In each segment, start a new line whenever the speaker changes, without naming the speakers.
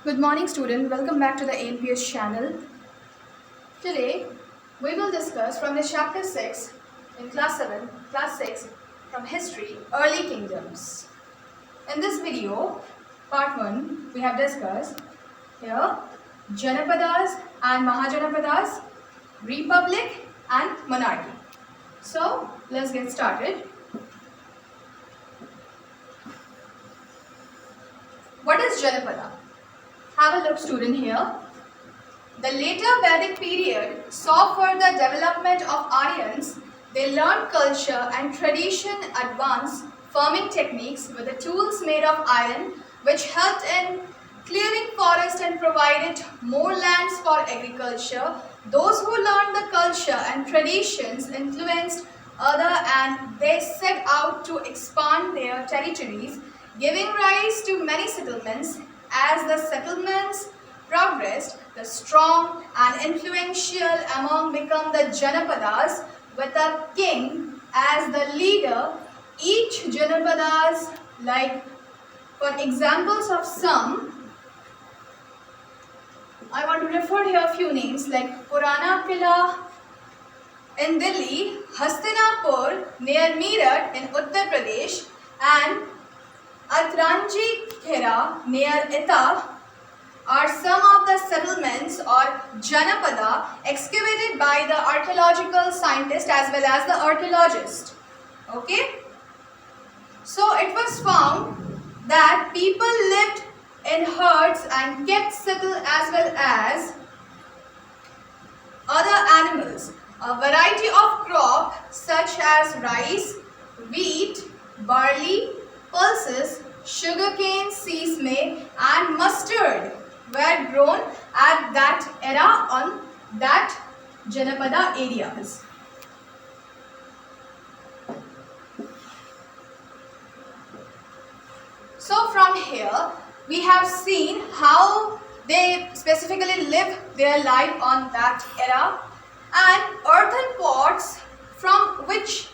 Good morning, student. Welcome back to the ANPS channel. Today, we will discuss from the chapter 6 in class 7, class 6 from history, early kingdoms. In this video, part 1, we have discussed here Janapadas and Mahajanapadas, Republic and Monarchy. So, let's get started. What is Janapada? Have a look, student, here. The later Vedic period saw further development of Aryans. They learned culture and tradition, advanced farming techniques with the tools made of iron, which helped in clearing forest and provided more lands for agriculture. Those who learned the culture and traditions influenced others, and they set out to expand their territories, giving rise to many settlements. As the settlements progressed, the strong and influential among become the Janapadas, with a king as the leader. Each Janapadas, like for examples of some, I want to refer here a few names like Purana Kila in Delhi, Hastinapur near Meerut in Uttar Pradesh, and Atranji Khera near Etah are some of the settlements or Janapada excavated by the archaeological scientist as well as the archaeologist. Okay? So it was found that people lived in herds and kept cattle as well as other animals. A variety of crops such as rice, wheat, barley, pulses, sugarcane, sesame and mustard were grown at that era on that Janapada areas. So from here we have seen how they specifically live their life on that era, and earthen pots from which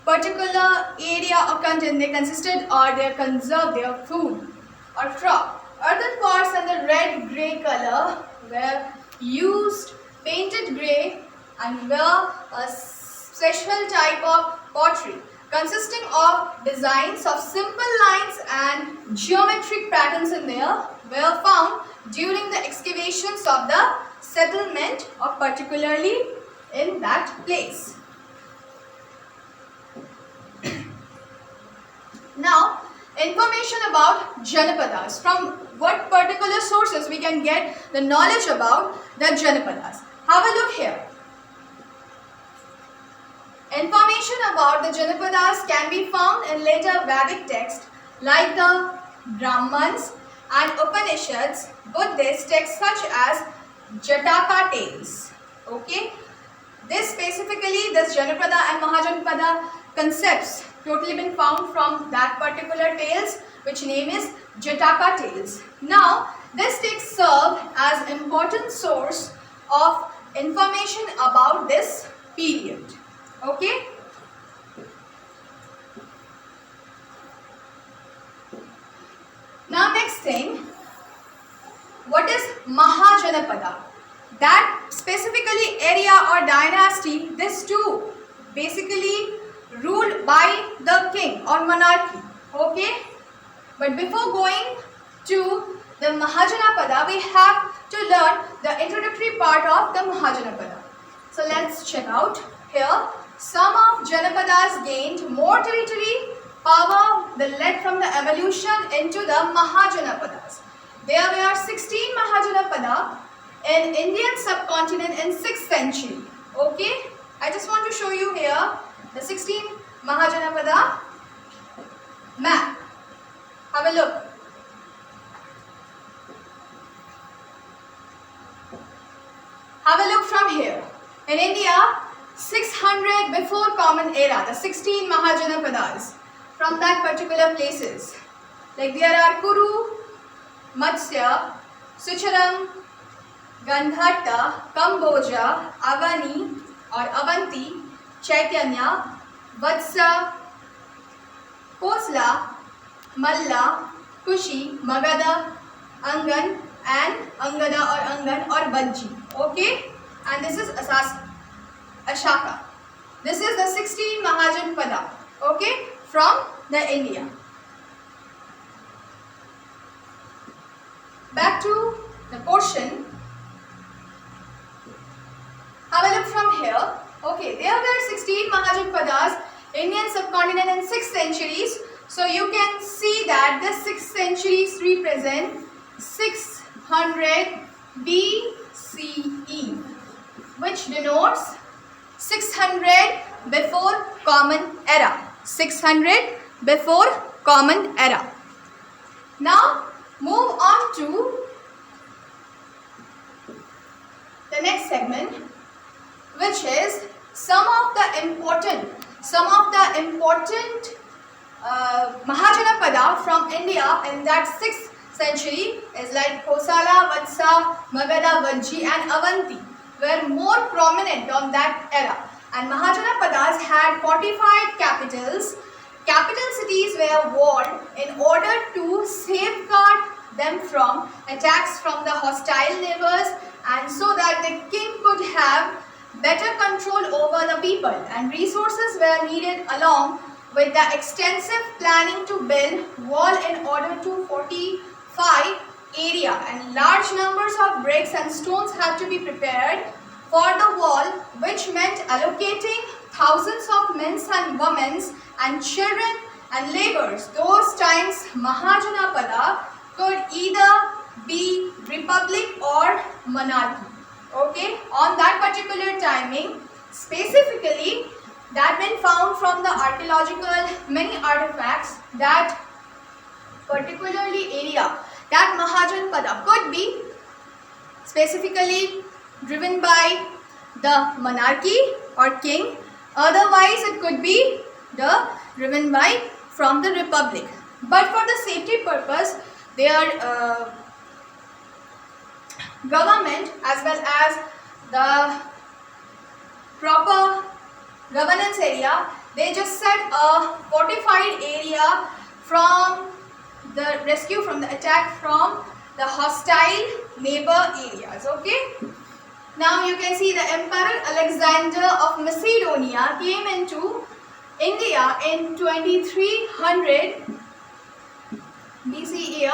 particular area or content they consisted or they conserved their food or crop. Earthen pots and the red-grey color were used, painted grey, and were a special type of pottery consisting of designs of simple lines and geometric patterns in there were found during the excavations of the settlement or particularly in that place. Now, information about Janapadas. From what particular sources we can get the knowledge about the Janapadas. Have a look here. Information about the Janapadas can be found in later Vedic texts like the Brahmans and Upanishads, Buddhist texts such as Jataka tales. Okay, this Janapada and Mahajanapada concepts totally been found from that particular tales, which name is Jataka tales. Now, this text served as important source of information about this period. Okay. Now, next thing, what is Mahajanapada? That specifically area or dynasty, this too basically ruled by the king or monarchy. Okay, but before going to the Mahajanapada, we have to learn the introductory part of the Mahajanapada. So let's check out here. Some of Janapadas gained more territory, power that led from the evolution into the Mahajanapadas. There were 16 Mahajanapada in Indian subcontinent in 6th century. Okay, I just want to show you here the 16 Mahajanapada map. Have a look. Have a look from here. In India, 600 before Common Era, the 16 Mahajanapadas from that particular places. Like there are Kuru, Matsya, Sucharam, Gandhata, Kamboja, Avani or Avanti, Chaitanya, Vatsa, Kosla, Malla, Kushi, Magadha, Angan and Angada or Angan or Bajji. Okay, and this is Ashaka. This is the 16 Mahajanpada. Okay, from the India. Back to the portion. Have a look from here. Okay, there were 16 Mahajanpadas, Indian subcontinent in 6 centuries. So you can see that the 6 centuries represent 600 BCE, which denotes 600 before Common Era. 600 before Common Era. Now move on to the next segment, which is some of the important Mahajanapada from India in that 6th century is like Kosala, Vatsa, Magadha, Vajji and Avanti were more prominent on that era, and Mahajanapadas had fortified capitals. Capital cities were walled in order to safeguard them from attacks from the hostile neighbors, and so that the king could have better control over the people, and resources were needed along with the extensive planning to build wall in order to fortify area, and large numbers of bricks and stones had to be prepared for the wall, which meant allocating thousands of men and women and children and laborers. Those times Mahajanapada could either be republic or monarchy. Okay, on that particular timing, specifically that been found from the archaeological many artifacts that particularly area that Mahajanpada could be specifically driven by the monarchy or king, otherwise it could be driven by from the republic. But for the safety purpose, their government as well as the proper governance area, they just set a fortified area from the rescue from the attack from the hostile neighbor areas. Okay, now you can see the Emperor Alexander of Macedonia came into India in 2300 BCE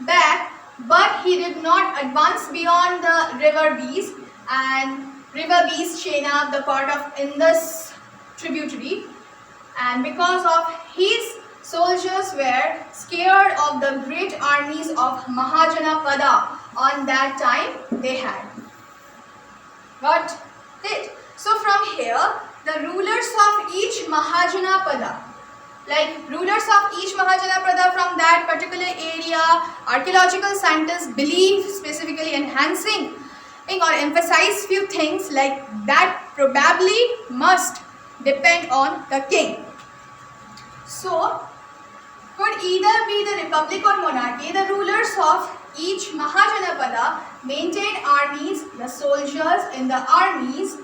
back, but he did not advance beyond the river Beas, and river Beas chain up the part of Indus tributary, and because of his soldiers were scared of the great armies of Mahajanapada on that time they had. Got it? So from here, the rulers of each Mahajanapada, like rulers of each Mahajanapada from that particular area, archaeological scientists believe specifically enhancing or emphasize few things like that probably must depend on the king. So could either be the republic or monarchy. The rulers of each Mahajanapada maintained armies. The soldiers in the armies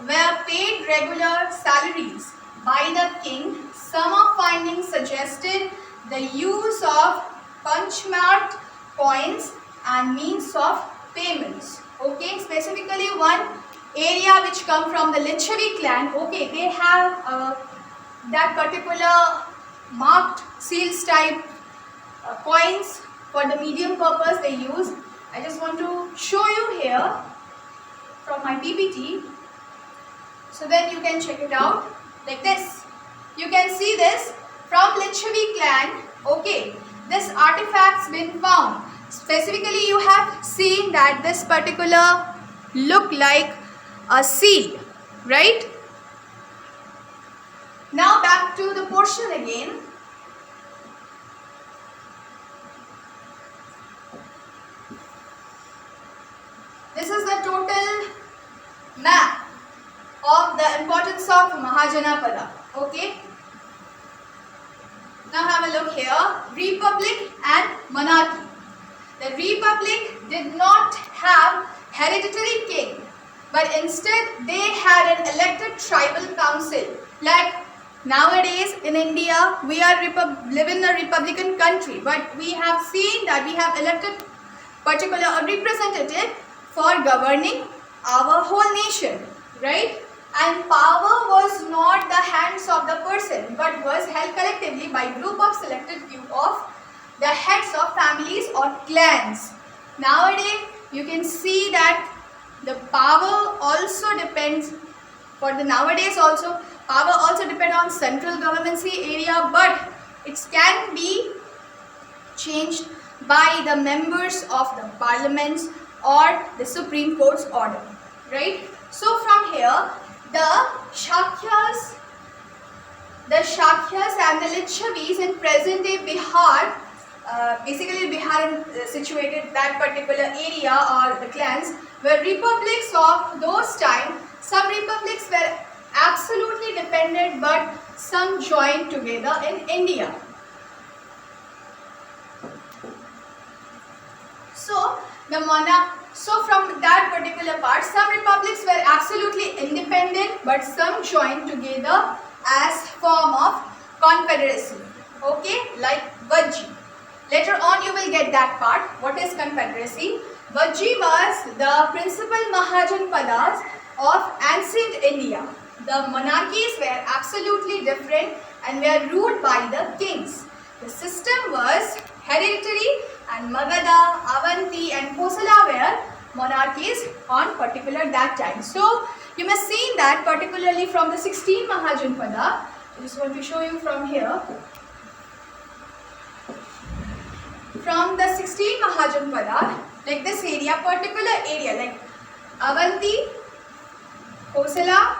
were paid regular salaries by the king. Some of findings suggested the use of punch-marked coins and means of payments. Okay, specifically one area which come from the Lichavi clan. Okay, they have that particular marked seals type coins for the medium purpose they use. I just want to show you here from my PPT, so then you can check it out like this. You can see this from Lichavi clan. Okay, this artifact's been found. Specifically, you have seen that this particular look like a seal, right? Now back to the portion again. This is the total map of the importance of Mahajanapada. Okay. Now have a look here. Republic and monarchy. The republic did not have hereditary king, but instead they had an elected tribal council. Like nowadays in India, we are live in a republican country, but we have seen that we have elected particular representative for governing our whole nation, right? And power was not the hands of the person, but was held collectively by group of selected few of the heads of families or clans. Nowadays, you can see that the power also depends, for the nowadays also, power also depend on central governmency area, but it can be changed by the members of the parliaments or the Supreme Court's order, right? So from here, the Shakyas and the Licchavis in present day Bihar, basically Bihar situated that particular area or the clans, were republics of those times. Some republics were absolutely dependent, but some joined together in India. So from that particular part, some republics were absolutely independent, but some joined together as form of confederacy. Okay, like Vajji. Later on you will get that part. What is confederacy? Vajji was the principal Mahajanpadas of ancient India. The monarchies were absolutely different and were ruled by the kings. The system was hereditary, and Magadha, Avanti and Kosala were monarchies on particular that time. So you must see that particularly from the 16 Mahajanpada. I just want to show you from here. From the 16 Mahajanpada, like this area, particular area like Avanti, Kosala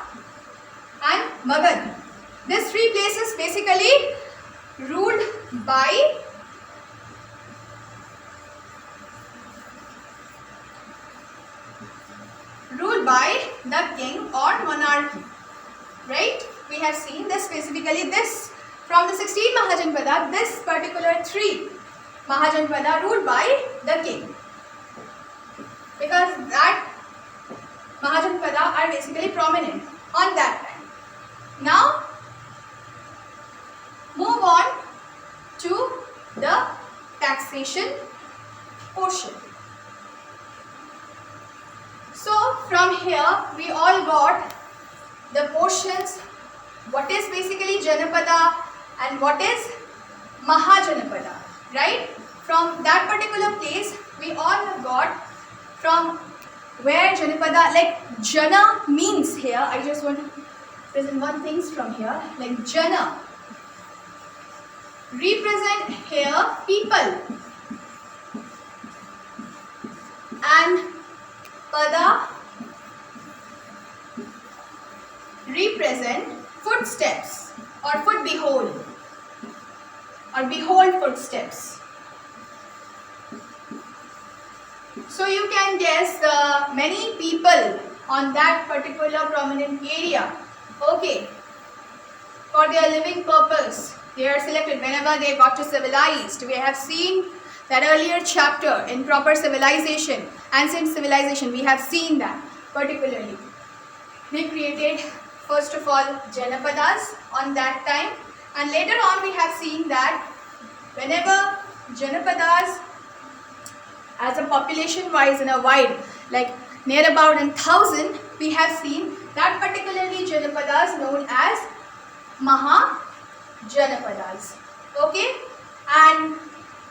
and Magad. These three places basically ruled by the king or monarchy, right? We have seen this specifically, this from the 16 Mahajanpada, this particular 3 Mahajanpada ruled by the king, because that Mahajanpada are basically prominent on that time. Now move on to the taxation portion. So from here we all got the portions, what is basically Janapada and what is Mahajanapada, right? From that particular place we all have got from where Janapada, like Jana means here, I just want to present one thing from here, like Jana represent here people and Pada represent footsteps or foot behold or behold footsteps. So you can guess many people on that particular prominent area. Okay, for their living purpose, they are selected whenever they got to civilized. We have seen that earlier chapter in proper civilization, ancient civilization, we have seen that particularly. They created first of all Janapadas on that time, and later on we have seen that whenever Janapadas as a population wise in a wide, like near about 1,000, we have seen that particularly Janapadas known as Mahajanapadas. Okay, and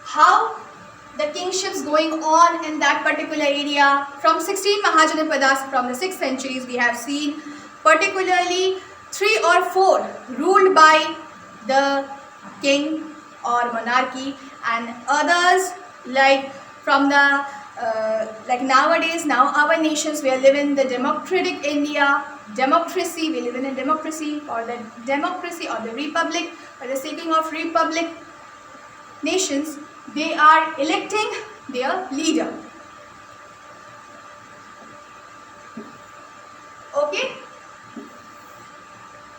how the kingships going on in that particular area from 16 Mahajanapadas from the 6th centuries, we have seen particularly 3 or 4 ruled by the king or monarchy, and others like from the like nowadays, now our nations, we are living the democratic India, democracy, we live in a democracy or the democracy or the republic, for the sake of republic nations, they are electing their leader. Okay,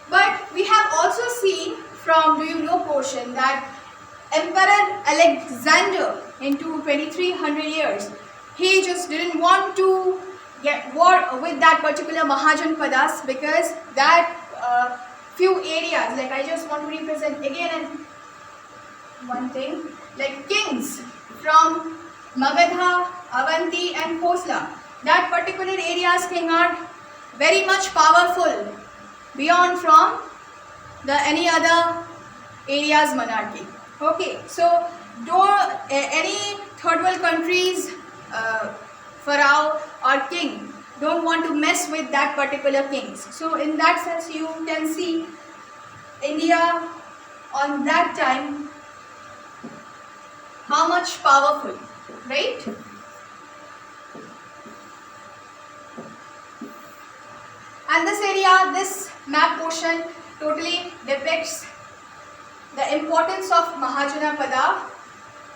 but we have also seen from, do you know portion, that Emperor Alexander into 2300 years, he just didn't want to get war with that particular Mahajanpadas, because that few areas, like I just want to represent again and one thing, like kings from Magadha, Avanti and Khosla. That particular area's king are very much powerful beyond from the any other area's monarchy. Okay, so any third world countries pharaoh or king don't want to mess with that particular kings. So in that sense you can see India on that time how much powerful, right? And this area, this map portion totally depicts the importance of Mahajanapada.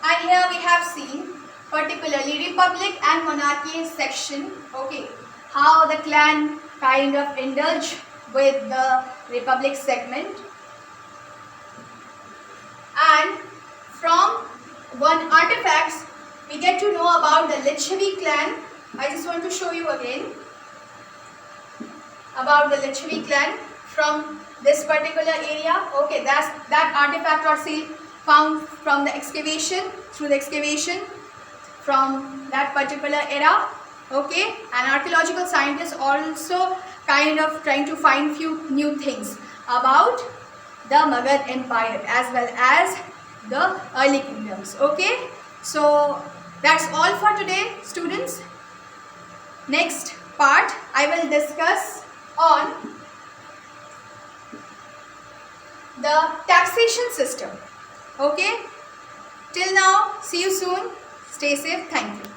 And here we have seen particularly Republic and Monarchy section, okay, how the clan kind of indulge with the Republic segment. And from one artifacts, we get to know about the Lichavi clan. I just want to show you again about the Lichavi clan from this particular area. Okay, that artifact or seal found from the excavation, through the excavation from that particular era. Okay, and archaeological scientists also kind of trying to find few new things about the Magad Empire as well as the early kingdoms. Okay, so that's all for today, students. Next part I will discuss on the taxation system. Okay, till now, see you soon. Stay safe. Thank you.